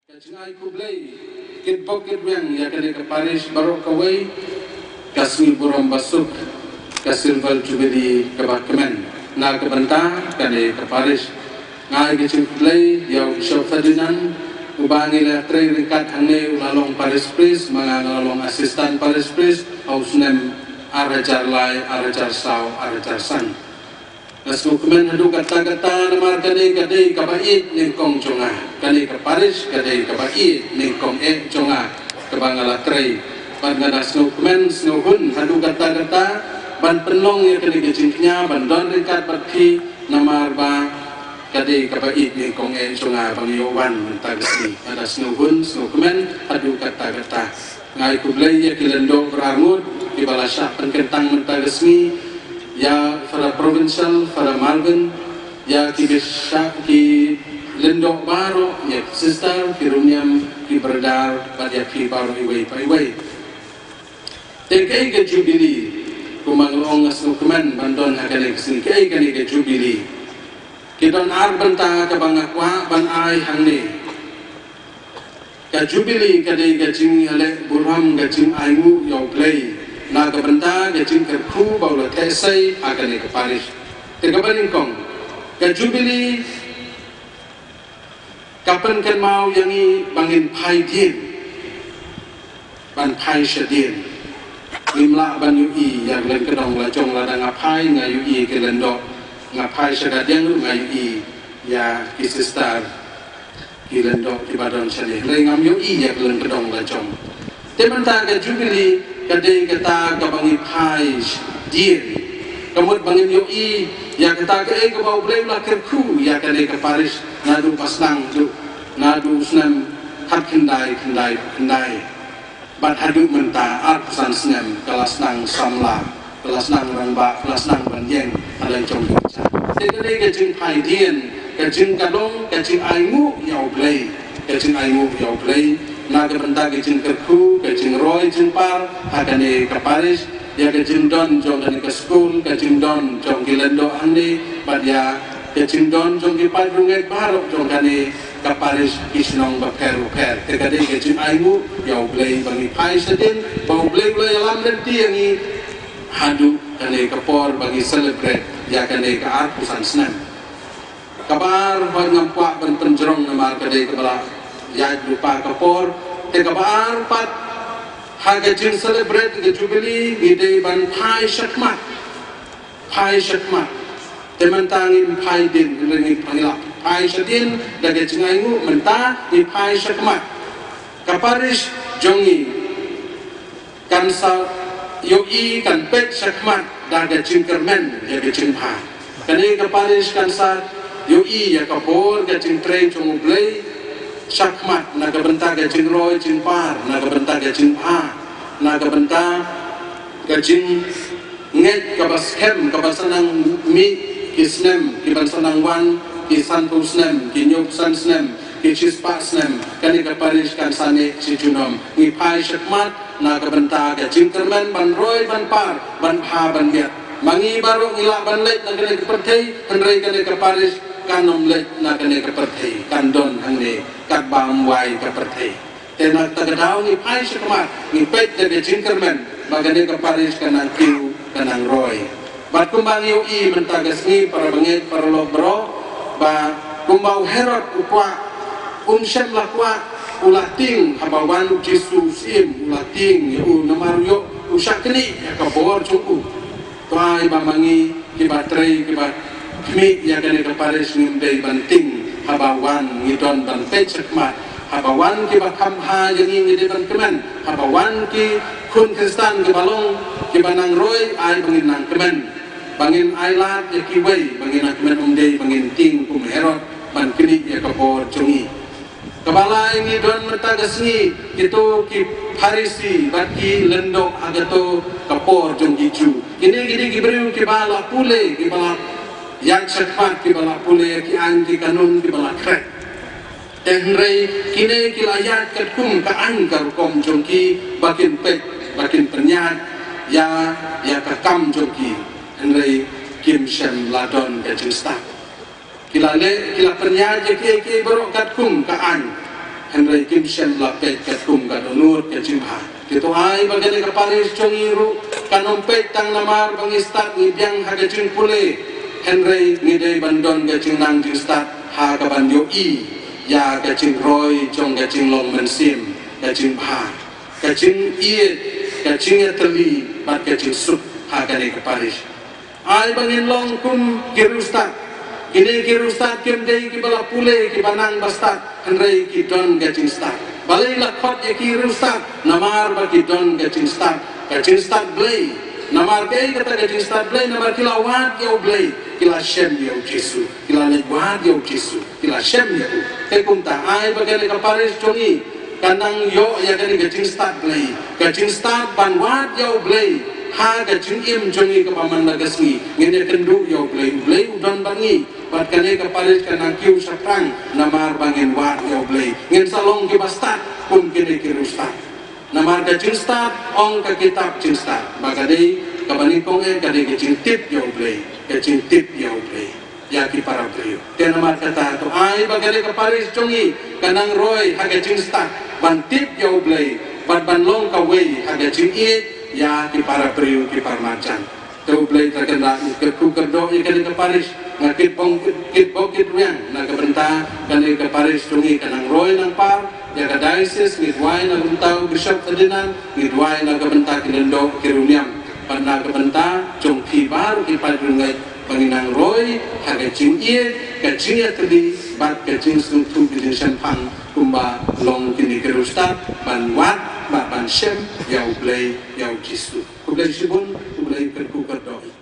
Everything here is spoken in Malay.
Kacungai kublai, kit pocket yang ya kene ke Paris barok kawai, kasmi burom basuk, kasilval jubili ke Bakmen, na ke bentah kene ke Paris, ngai kacung kublai, yau kisau Ferdinand, ubangi le tray ringkat hangne ulalong Paris Pris, mangalalong asistan Paris Pris, ausnem arajar lai, arajar sau, arajar san. Nasmu kemen hadu kata-kata namar kane kadai kabait ningkong jonga kane ke Paris kadai kabait ningkong jonga ke Bangala Tray ban nasmu kemen snuhun hadu kata-kata ban penong ya kane kejingnya ban don ringkat berki namar ba kadai kabait ningkong jonga bangyowan mentagasi ada snuhun snu kemen hadu kata-kata ngai kublai ya kilendo berangut di balasah penkentang mentagasi ya pada provincial, pada Malvern, ya ki lendok baru, ya sister, ki runyam, ki berdar, pada ki baru iway. Tekai ke jubili, kumanglong ngas nukuman bandon hakane kesini, kai kane ke jubili. Kidon ar bentang ke bangakwa ban ai hangne. Ke jubili kadai gajing ale burham gajing aimu yau play. Na kebenta gajing kerku baula tesai akan ke Paris. Terkabarin kong ke jubili kapan kan mau yangi bangin pai din ban pai sedin limla ban yui yang len kedong lacong ladang ngapai ngayui ke lendok ngapai sedadiang lu ngayui ya kisistar ki lendok ki badon sedih lengam yui ya len kedong lacong. Tementang ke jubili kadai kata kabangi pai dir kemudian bangin yoi ya kata ke bau blem lah kerku ya kadai ke Paris nadu paslang tu nadu senam hat kendai bat hadu menta art pesan senam kelas nang samla kelas nang rangba kelas nang banjeng ada jong kerja kadai kajing pai dien kajing kadong kajing aimu yau blai kajing aimu yau blai naga benda kejing kerku, kejing roy, kejing par, hakane ke Paris, ya kejing don jong kane ke school, kejing don jong kilendo ande, bad ya kejing don jong kipat runget barok jong kane ke Paris kisnong baker. Tekade kejing aimu, yau blay bangi pai sedin, bau blay alam nanti yangi hadu kane ke por bagi celebrate, ya kane ke art pusan senam. Kabar buat ngampuak ban penjerong namar kade ke bala ya lupa kapor tekabar pat haga jin celebrate ke jubili ide ban pai syakmat temantangin pai din lengi pangila pai syadin daga jingaingu menta ni pai syakmat kaparis jongi kansa yoi kan pet syakmat daga jingkermen ya ke jingpa kani kaparis kansa yoi ya kapor ke jingtreng chongublay syakmat naga benta gajing roy jing par naga benta gajing pa naga benta gajing nget kabas kem kabasanang mi kisnem kibasanang wan kisantu snem kinyop san snem kisispa snem kani kaparis kan sane sijunom ngipai syakmat naga benta gajing kermen ban roy ban par ban pa ban biat mangi baru ngilak ban leit naga ne kepertei henrei kani kaparis kanom leit naga ne kepertei kandon hangne kat bang wai kepertei tenak tagadaw ni pai syakmat ni pet de jingkermen bagane ke Paris kanang kiu kanang roy bat kumbang yoi mentagas ni para bangit para lobro ba kumbau herot upwa umsem lakwa ulating habawan jisu sim ulating yu namaruyo usakni ya kabor cuku tuai bamangi kibatrei kibat kmi ya kane ke Paris ngimdei banting habawan ngidon ban pet syakmat habawan ki bakam ha yang ngide ban kemen habawan ki kun kristan ke balong ki banang roy ai bangin nang kemen bangin ailat ya ki wei bangin nang kemen umdei bangin ting kum herot ban kini ya kapor jongi kepala ngidon mentagasni itu ki Parisi baki lendok agato kapor jongi ju gini ki beriu ki bala pule ki bala yang syakmat ki bala pule ki angki kanun ki bala krek tenrei kine ki layat ketkum ka angkar kom jongki bakin pek bakin pernyat ya kakam jongki tenrei kim shem ladon ke jista kila pernyat je ki berok ketkum ka ang Henry Kim Shen lapet katum kadonur kacimha gitu ai bagani ka Paris chongiru kanompet tang namar bangistat ngibyang hagacing pule Henry ngidei bandon gacing nang jing stat ha ka banyo i ya gacing roy chong gacing long mensim gacing bha gacing iet gacing eteli bat gacing sup ha gani ka Paris ai bangin long kum kirustat kini kirustat kim dei ki bala pule ki banang bastat Henry ki don gacing stat balai lakhot ye kirustat namar ba ki don gacing stat blay namar kay kata gacing stat blay namar kila wat yo blay kila shem yo jisu kila legwad yo jisu kila shem yo kay kumta ay bagay ka Paris chongi kanang yo ya gani gacing stat blay gacing stat banwat yo blay ha gacing im chongi ka paman nagasngi ngene kendu yo blay udon bangi bat kane ka Paris kanang kiu saprang namar bangin wat yo blay ngin salong ki bastat kum kini kirustat namar gacing stat ong ka kitab cing stat bagadei kabanikong kadai gacing tip yo blay ya ki para beliau dia namar kata to ai bagadei ka Paris chongi kanang roy ha gacing stat ban tip yo blay bat ban long ka wei ha gacing it ya ki para beliau ki parmacan to blay terkena ke kukerdo ikan ka Paris ngakit bong kit yang na kabenta kanai ka Paris chongi kanang roy nang par ya ka diocese ngidway na guntao bishop tadinan ngidway na kabenta kinendo kiruniam panna kabenta chong kibar ipadrungay panginang roy hagacing iye gacing tadi bat gacing sungtu bidin sempang kumba long kini kirustat ban wat ban shem yau blay yau jisu kublay sibun kublay kerku kerdoi